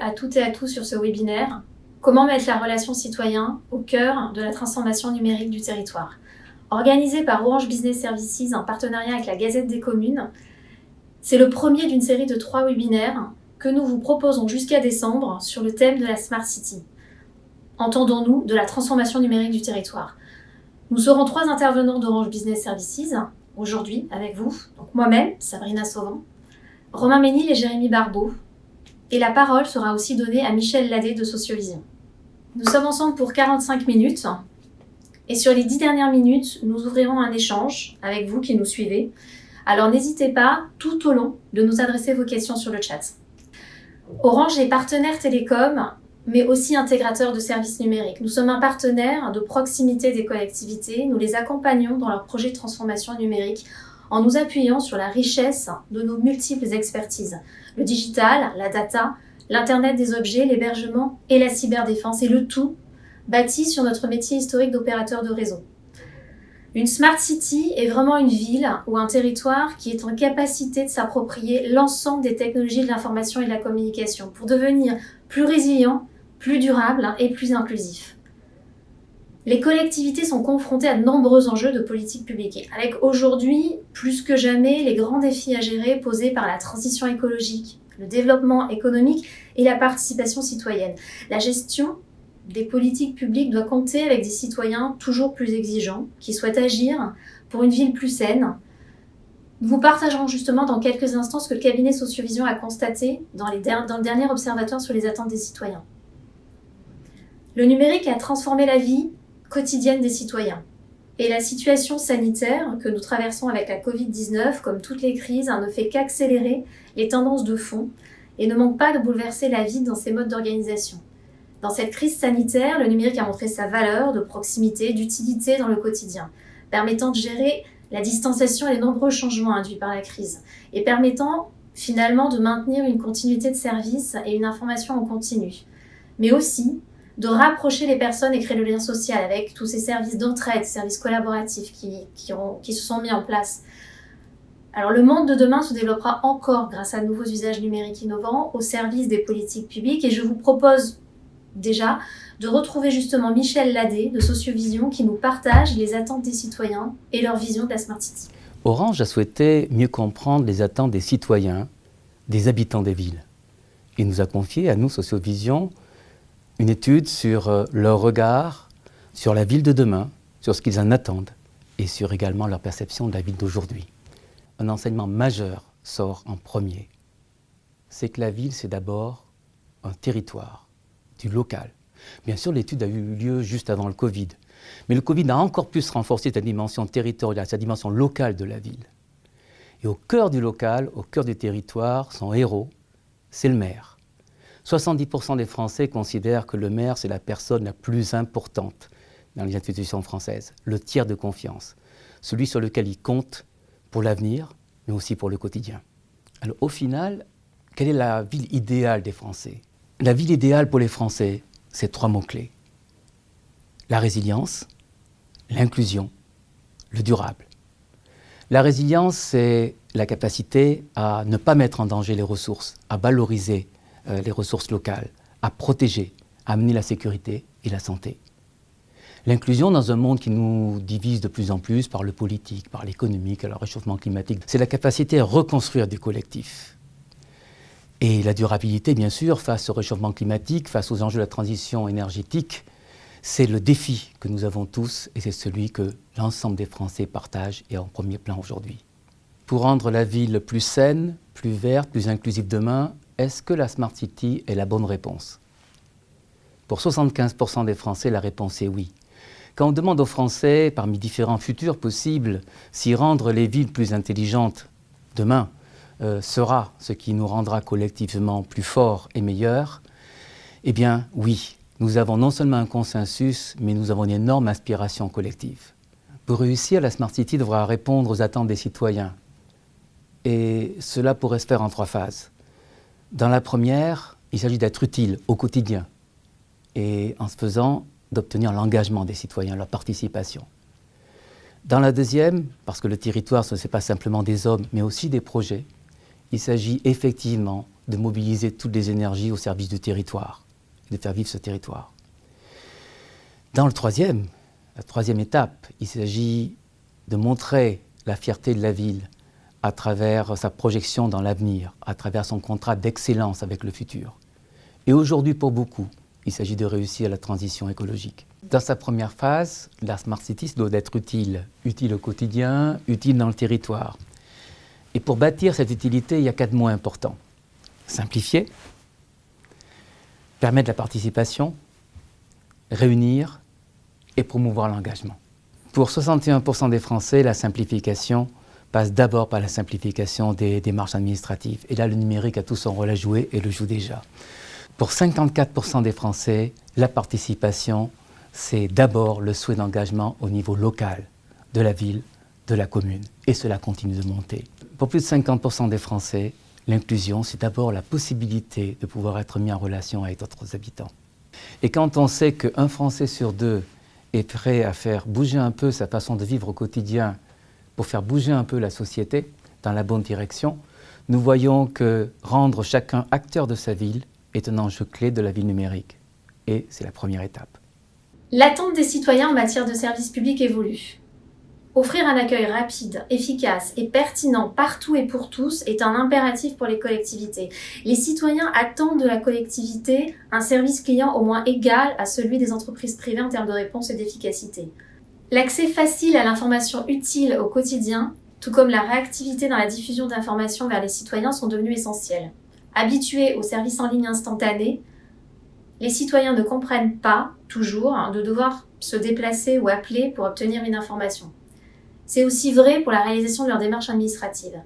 à toutes et à tous sur ce webinaire. Comment mettre la relation citoyen au cœur de la transformation numérique du territoire. Organisé par Orange Business Services en partenariat avec la Gazette des Communes, c'est le premier d'une série de 3 webinaires que nous vous proposons jusqu'à décembre sur le thème de la Smart City. Entendons-nous de la transformation numérique du territoire. Nous serons 3 intervenants d'Orange Business Services aujourd'hui avec vous, donc moi-même, Sabrina Sauvant, Romain Ménil et Jérémy Barbeau. Et la parole sera aussi donnée à Michel Ladé de Sociovision. Nous sommes ensemble pour 45 minutes. Et sur les 10 dernières minutes, nous ouvrirons un échange avec vous qui nous suivez. Alors n'hésitez pas, tout au long, de nous adresser vos questions sur le chat. Orange est partenaire télécom, mais aussi intégrateur de services numériques. Nous sommes un partenaire de proximité des collectivités. Nous les accompagnons dans leurs projets de transformation numérique en nous appuyant sur la richesse de nos multiples expertises. Le digital, la data, l'Internet des objets, l'hébergement et la cyberdéfense, et le tout bâti sur notre métier historique d'opérateur de réseau. Une Smart City est vraiment une ville ou un territoire qui est en capacité de s'approprier l'ensemble des technologies de l'information et de la communication pour devenir plus résilient, plus durable et plus inclusif. Les collectivités sont confrontées à de nombreux enjeux de politique publique, avec aujourd'hui, plus que jamais, les grands défis à gérer posés par la transition écologique, le développement économique et la participation citoyenne. La gestion des politiques publiques doit compter avec des citoyens toujours plus exigeants, qui souhaitent agir pour une ville plus saine. Nous vous partagerons justement dans quelques instants ce que le cabinet Sociovision a constaté dans le dernier observatoire sur les attentes des citoyens. Le numérique a transformé la vie quotidienne des citoyens. Et la situation sanitaire que nous traversons avec la Covid-19, comme toutes les crises, ne fait qu'accélérer les tendances de fond et ne manque pas de bouleverser la vie dans ses modes d'organisation. Dans cette crise sanitaire, le numérique a montré sa valeur de proximité, d'utilité dans le quotidien, permettant de gérer la distanciation et les nombreux changements induits par la crise, et permettant finalement de maintenir une continuité de service et une information en continu, mais aussi de rapprocher les personnes et créer le lien social avec tous ces services d'entraide, services collaboratifs qui se sont mis en place. Alors le monde de demain se développera encore grâce à de nouveaux usages numériques innovants au service des politiques publiques, et je vous propose déjà de retrouver justement Michel Ladé de Sociovision qui nous partage les attentes des citoyens et leur vision de la Smart City. Orange a souhaité mieux comprendre les attentes des citoyens, des habitants des villes. Il nous a confié, à nous, Sociovision, une étude sur leur regard sur la ville de demain, sur ce qu'ils en attendent et sur également leur perception de la ville d'aujourd'hui. Un enseignement majeur sort en premier. C'est que la ville, c'est d'abord un territoire, du local. Bien sûr, l'étude a eu lieu juste avant le Covid, mais le Covid a encore plus renforcé sa dimension territoriale, sa dimension locale de la ville. Et au cœur du local, au cœur du territoire, son héros, c'est le maire. 70% des Français considèrent que le maire, c'est la personne la plus importante dans les institutions françaises, le tiers de confiance, celui sur lequel ils comptent pour l'avenir, mais aussi pour le quotidien. Alors au final, quelle est la ville idéale des Français ? La ville idéale pour les Français, c'est 3 mots-clés. La résilience, l'inclusion, le durable. La résilience, c'est la capacité à ne pas mettre en danger les ressources, à valoriser les ressources locales, à protéger, à amener la sécurité et la santé. L'inclusion dans un monde qui nous divise de plus en plus par le politique, par l'économique, le réchauffement climatique, c'est la capacité à reconstruire du collectif. Et la durabilité, bien sûr, face au réchauffement climatique, face aux enjeux de la transition énergétique, c'est le défi que nous avons tous et c'est celui que l'ensemble des Français partagent et en premier plan aujourd'hui. Pour rendre la ville plus saine, plus verte, plus inclusive demain, est-ce que la Smart City est la bonne réponse ? Pour 75% des Français, la réponse est oui. Quand on demande aux Français, parmi différents futurs possibles, si rendre les villes plus intelligentes demain sera ce qui nous rendra collectivement plus forts et meilleurs, eh bien oui, nous avons non seulement un consensus, mais nous avons une énorme aspiration collective. Pour réussir, la Smart City devra répondre aux attentes des citoyens. Et cela pourrait se faire en 3 phases. Dans la première, il s'agit d'être utile au quotidien et en se faisant, d'obtenir l'engagement des citoyens, leur participation. Dans la deuxième, parce que le territoire, ce n'est pas simplement des hommes, mais aussi des projets, il s'agit effectivement de mobiliser toutes les énergies au service du territoire, de faire vivre ce territoire. Dans la troisième étape, il s'agit de montrer la fierté de la ville à travers sa projection dans l'avenir, à travers son contrat d'excellence avec le futur. Et aujourd'hui, pour beaucoup, il s'agit de réussir la transition écologique. Dans sa première phase, la Smart City doit être utile au quotidien, utile dans le territoire. Et pour bâtir cette utilité, il y a 4 mots importants. Simplifier, permettre la participation, réunir et promouvoir l'engagement. Pour 61% des Français, la simplification passe d'abord par la simplification des démarches administratives. Et là, le numérique a tout son rôle à jouer et le joue déjà. Pour 54% des Français, la participation, c'est d'abord le souhait d'engagement au niveau local, de la ville, de la commune. Et cela continue de monter. Pour plus de 50% des Français, l'inclusion, c'est d'abord la possibilité de pouvoir être mis en relation avec d'autres habitants. Et quand on sait qu'un Français sur 2 est prêt à faire bouger un peu sa façon de vivre au quotidien pour faire bouger un peu la société dans la bonne direction, nous voyons que rendre chacun acteur de sa ville est un enjeu clé de la ville numérique. Et c'est la première étape. L'attente des citoyens en matière de services publics évolue. Offrir un accueil rapide, efficace et pertinent partout et pour tous est un impératif pour les collectivités. Les citoyens attendent de la collectivité un service client au moins égal à celui des entreprises privées en termes de réponse et d'efficacité. L'accès facile à l'information utile au quotidien, tout comme la réactivité dans la diffusion d'informations vers les citoyens sont devenus essentiels. Habitués aux services en ligne instantanés, les citoyens ne comprennent pas, toujours, de devoir se déplacer ou appeler pour obtenir une information. C'est aussi vrai pour la réalisation de leurs démarches administratives.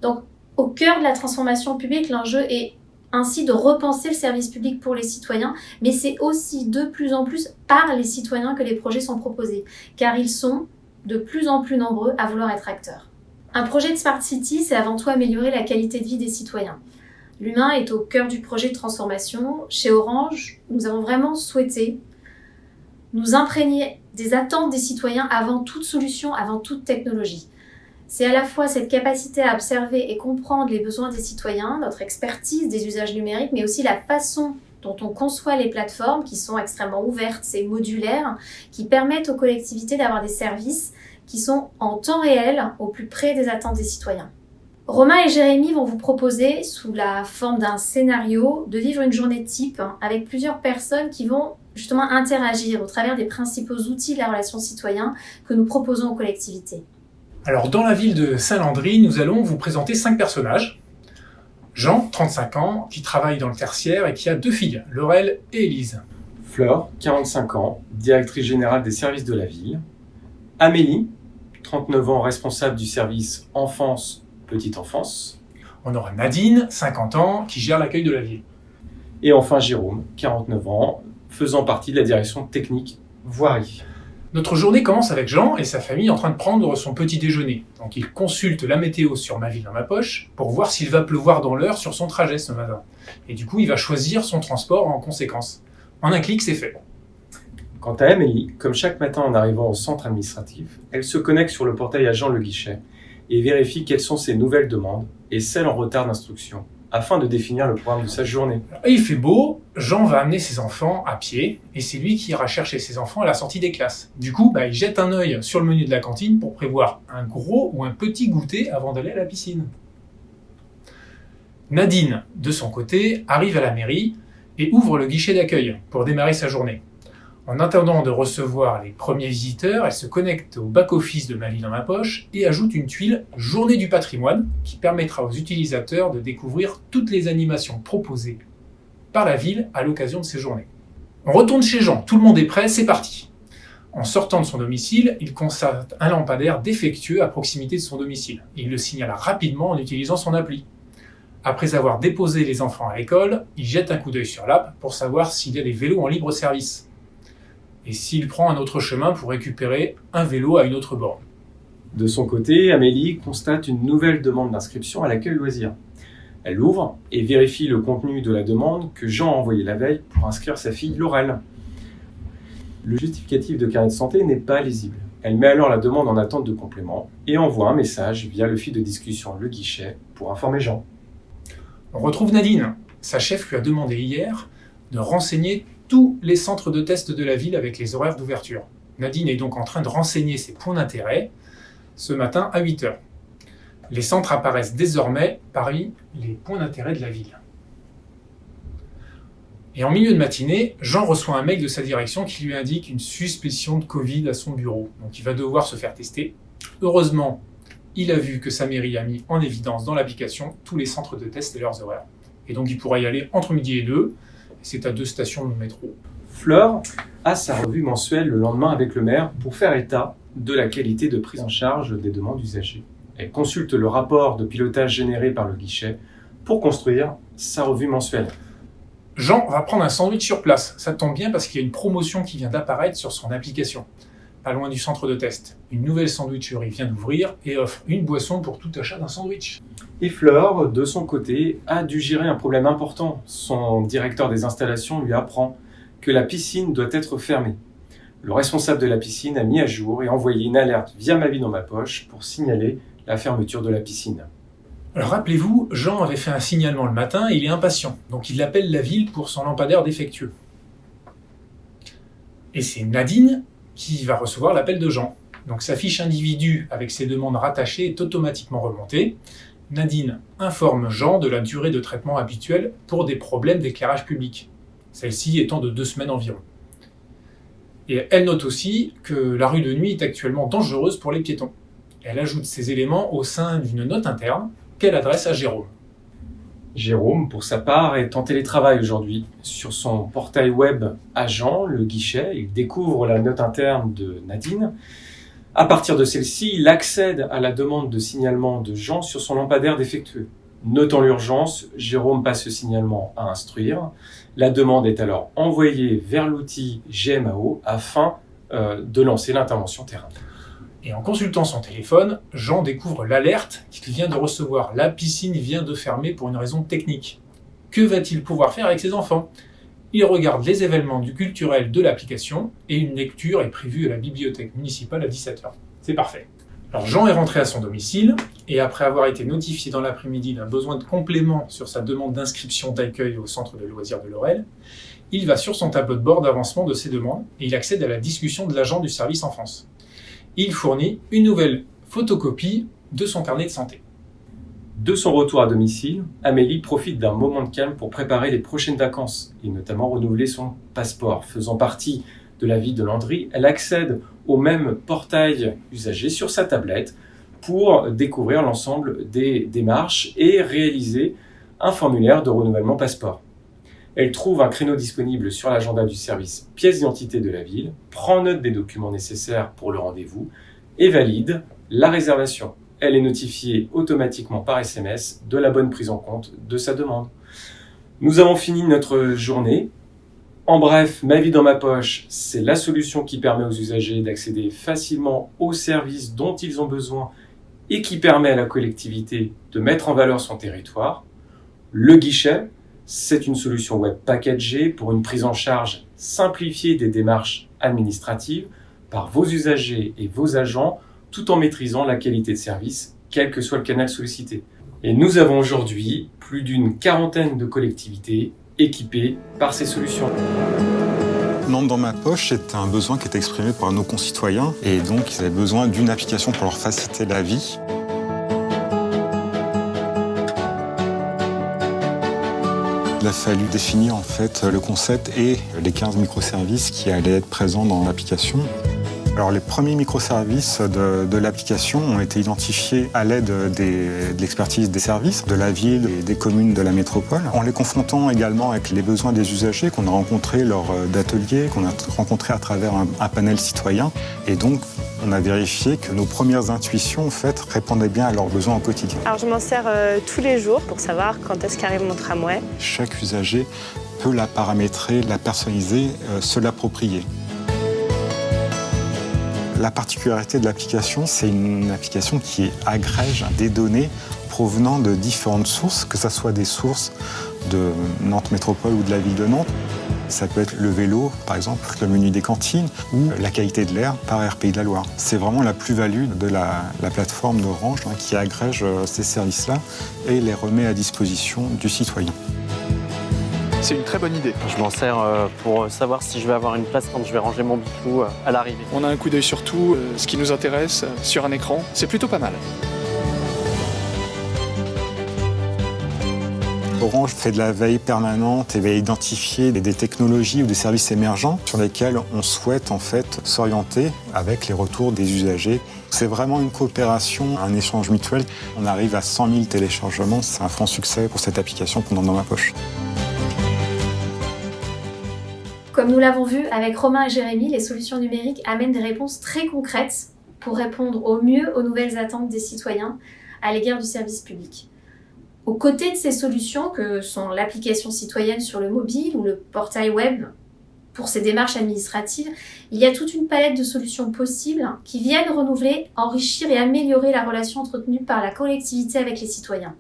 Donc, au cœur de la transformation publique, l'enjeu est ainsi de repenser le service public pour les citoyens, mais c'est aussi de plus en plus par les citoyens que les projets sont proposés, car ils sont de plus en plus nombreux à vouloir être acteurs. Un projet de Smart City, c'est avant tout améliorer la qualité de vie des citoyens. L'humain est au cœur du projet de transformation. Chez Orange, nous avons vraiment souhaité nous imprégner des attentes des citoyens avant toute solution, avant toute technologie. C'est à la fois cette capacité à observer et comprendre les besoins des citoyens, notre expertise des usages numériques, mais aussi la façon dont on conçoit les plateformes qui sont extrêmement ouvertes et modulaires, qui permettent aux collectivités d'avoir des services qui sont en temps réel au plus près des attentes des citoyens. Romain et Jérémy vont vous proposer, sous la forme d'un scénario, de vivre une journée type avec plusieurs personnes qui vont justement interagir au travers des principaux outils de la relation citoyen que nous proposons aux collectivités. Alors, dans la ville de Saint-Landry, nous allons vous présenter 5 personnages. Jean, 35 ans, qui travaille dans le tertiaire et qui a 2 filles, Laurel et Élise. Fleur, 45 ans, directrice générale des services de la ville. Amélie, 39 ans, responsable du service enfance, petite enfance. On aura Nadine, 50 ans, qui gère l'accueil de la ville. Et enfin Jérôme, 49 ans, faisant partie de la direction technique voirie. Notre journée commence avec Jean et sa famille en train de prendre son petit déjeuner. Donc il consulte la météo sur Ma Ville dans ma poche pour voir s'il va pleuvoir dans l'heure sur son trajet ce matin. Et du coup, il va choisir son transport en conséquence. En un clic, c'est fait. Quant à Amélie, comme chaque matin en arrivant au centre administratif, elle se connecte sur le portail Agent Le Guichet et vérifie quelles sont ses nouvelles demandes et celles en retard d'instruction, afin de définir le programme de sa journée. Et il fait beau, Jean va amener ses enfants à pied, et c'est lui qui ira chercher ses enfants à la sortie des classes. Du coup, il jette un œil sur le menu de la cantine pour prévoir un gros ou un petit goûter avant d'aller à la piscine. Nadine, de son côté, arrive à la mairie et ouvre le guichet d'accueil pour démarrer sa journée. En attendant de recevoir les premiers visiteurs, elle se connecte au back-office de Ma Ville dans ma poche et ajoute une tuile « Journée du patrimoine » qui permettra aux utilisateurs de découvrir toutes les animations proposées par la ville à l'occasion de ces journées. On retourne chez Jean, tout le monde est prêt, c'est parti. En sortant de son domicile, il constate un lampadaire défectueux à proximité de son domicile. Il le signale rapidement en utilisant son appli. Après avoir déposé les enfants à l'école, il jette un coup d'œil sur l'app pour savoir s'il y a des vélos en libre service. Et s'il prend un autre chemin pour récupérer un vélo à une autre borne. De son côté, Amélie constate une nouvelle demande d'inscription à l'accueil loisir. Elle l'ouvre et vérifie le contenu de la demande que Jean a envoyée la veille pour inscrire sa fille Laurel. Le justificatif de carnet de santé n'est pas lisible. Elle met alors la demande en attente de complément et envoie un message via le fil de discussion Le Guichet pour informer Jean. On retrouve Nadine. Sa chef lui a demandé hier de renseigner tous les centres de test de la ville avec les horaires d'ouverture. Nadine est donc en train de renseigner ses points d'intérêt ce matin à 8h. Les centres apparaissent désormais parmi les points d'intérêt de la ville. Et en milieu de matinée, Jean reçoit un mail de sa direction qui lui indique une suspicion de Covid à son bureau. Donc il va devoir se faire tester. Heureusement, il a vu que sa mairie a mis en évidence dans l'application tous les centres de test et leurs horaires. Et donc il pourra y aller entre midi et 2. C'est à 2 stations de métro. Fleur a sa revue mensuelle le lendemain avec le maire pour faire état de la qualité de prise en charge des demandes d'usagers. Elle consulte le rapport de pilotage généré par le guichet pour construire sa revue mensuelle. Jean va prendre un sandwich sur place. Ça tombe bien parce qu'il y a une promotion qui vient d'apparaître sur son application, pas loin du centre de test. Une nouvelle sandwicherie vient d'ouvrir et offre une boisson pour tout achat d'un sandwich. Et Fleur, de son côté, a dû gérer un problème important. Son directeur des installations lui apprend que la piscine doit être fermée. Le responsable de la piscine a mis à jour et envoyé une alerte via Ma Vie dans ma poche pour signaler la fermeture de la piscine. Alors rappelez-vous, Jean avait fait un signalement le matin et il est impatient, donc il appelle la ville pour son lampadaire défectueux. Et c'est Nadine qui va recevoir l'appel de Jean. Donc sa fiche individu avec ses demandes rattachées est automatiquement remontée. Nadine informe Jean de la durée de traitement habituelle pour des problèmes d'éclairage public, celle-ci étant de 2 semaines environ. Et elle note aussi que la rue de nuit est actuellement dangereuse pour les piétons. Elle ajoute ces éléments au sein d'une note interne qu'elle adresse à Jérôme. Jérôme, pour sa part, est en télétravail aujourd'hui. Sur son portail web Agent, le guichet, il découvre la note interne de Nadine. À partir de celle-ci, il accède à la demande de signalement de Jean sur son lampadaire défectueux. Notant l'urgence, Jérôme passe ce signalement à instruire. La demande est alors envoyée vers l'outil GMAO afin de lancer l'intervention terrain. Et en consultant son téléphone, Jean découvre l'alerte qu'il vient de recevoir. La piscine vient de fermer pour une raison technique. Que va-t-il pouvoir faire avec ses enfants ? Il regarde les événements du culturel de l'application et une lecture est prévue à la bibliothèque municipale à 17h. C'est parfait. Alors Jean est rentré à son domicile et après avoir été notifié dans l'après-midi d'un besoin de complément sur sa demande d'inscription d'accueil au centre de loisirs de Lorel, il va sur son tableau de bord d'avancement de ses demandes et il accède à la discussion de l'agent du service enfance. Il fournit une nouvelle photocopie de son carnet de santé. De son retour à domicile, Amélie profite d'un moment de calme pour préparer les prochaines vacances et notamment renouveler son passeport. Faisant partie de la ville de Landry, elle accède au même portail usager sur sa tablette pour découvrir l'ensemble des démarches et réaliser un formulaire de renouvellement passeport. Elle trouve un créneau disponible sur l'agenda du service pièce d'identité de la ville, prend note des documents nécessaires pour le rendez-vous et valide la réservation. Elle est notifiée automatiquement par SMS de la bonne prise en compte de sa demande. Nous avons fini notre journée. En bref, Ma Vie dans ma poche, c'est la solution qui permet aux usagers d'accéder facilement aux services dont ils ont besoin et qui permet à la collectivité de mettre en valeur son territoire. Le guichet, c'est une solution web packagée pour une prise en charge simplifiée des démarches administratives par vos usagers et vos agents tout en maîtrisant la qualité de service, quel que soit le canal sollicité. Et nous avons aujourd'hui plus d'une 40aine de collectivités équipées par ces solutions. Lampe dans ma poche, c'est un besoin qui est exprimé par nos concitoyens et donc ils avaient besoin d'une application pour leur faciliter la vie. Il a fallu définir en fait le concept et les 15 microservices qui allaient être présents dans l'application. Alors les premiers microservices de l'application ont été identifiés à l'aide de l'expertise des services de la ville et des communes de la métropole, en les confrontant également avec les besoins des usagers qu'on a rencontrés lors d'ateliers, qu'on a rencontrés à travers un panel citoyen. Et donc on a vérifié que nos premières intuitions en fait, répondaient bien à leurs besoins au quotidien. Alors je m'en sers tous les jours pour savoir quand est-ce qu'arrive mon tramway. Chaque usager peut la paramétrer, la personnaliser, se l'approprier. La particularité de l'application, c'est une application qui agrège des données provenant de différentes sources, que ce soit des sources de Nantes Métropole ou de la ville de Nantes. Ça peut être le vélo, par exemple, le menu des cantines ou la qualité de l'air par RPI de la Loire. C'est vraiment la plus-value de la plateforme d'Orange qui agrège ces services-là et les remet à disposition du citoyen. C'est une très bonne idée. Je m'en sers pour savoir si je vais avoir une place quand je vais ranger mon bijou à l'arrivée. On a un coup d'œil sur tout, ce qui nous intéresse, sur un écran. C'est plutôt pas mal. Orange fait de la veille permanente et va identifier des technologies ou des services émergents sur lesquels on souhaite en fait s'orienter avec les retours des usagers. C'est vraiment une coopération, un échange mutuel. On arrive à 100 000 téléchargements, c'est un franc succès pour cette application qu'on a dans ma poche. Comme nous l'avons vu avec Romain et Jérémy, les solutions numériques amènent des réponses très concrètes pour répondre au mieux aux nouvelles attentes des citoyens à l'égard du service public. Aux côtés de ces solutions, que sont l'application citoyenne sur le mobile ou le portail web pour ces démarches administratives, il y a toute une palette de solutions possibles qui viennent renouveler, enrichir et améliorer la relation entretenue par la collectivité avec les citoyens.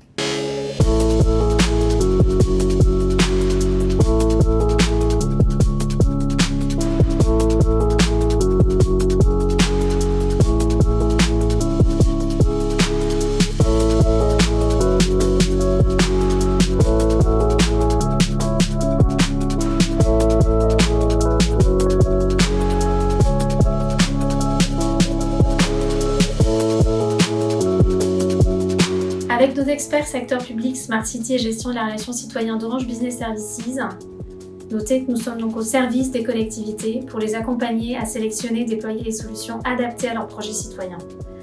Avec nos experts secteur public, Smart City et gestion de la relation citoyen d'Orange Business Services, notez que nous sommes donc au service des collectivités pour les accompagner à sélectionner et déployer les solutions adaptées à leurs projets citoyens.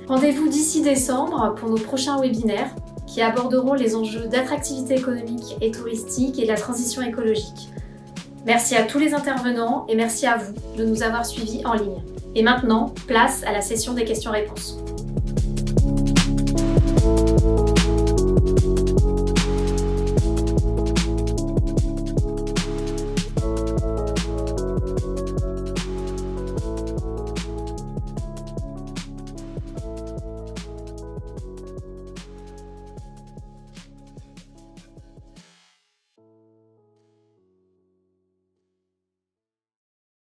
Rendez-vous d'ici décembre pour nos prochains webinaires qui aborderont les enjeux d'attractivité économique et touristique et de la transition écologique. Merci à tous les intervenants et merci à vous de nous avoir suivis en ligne. Et maintenant, place à la session des questions-réponses.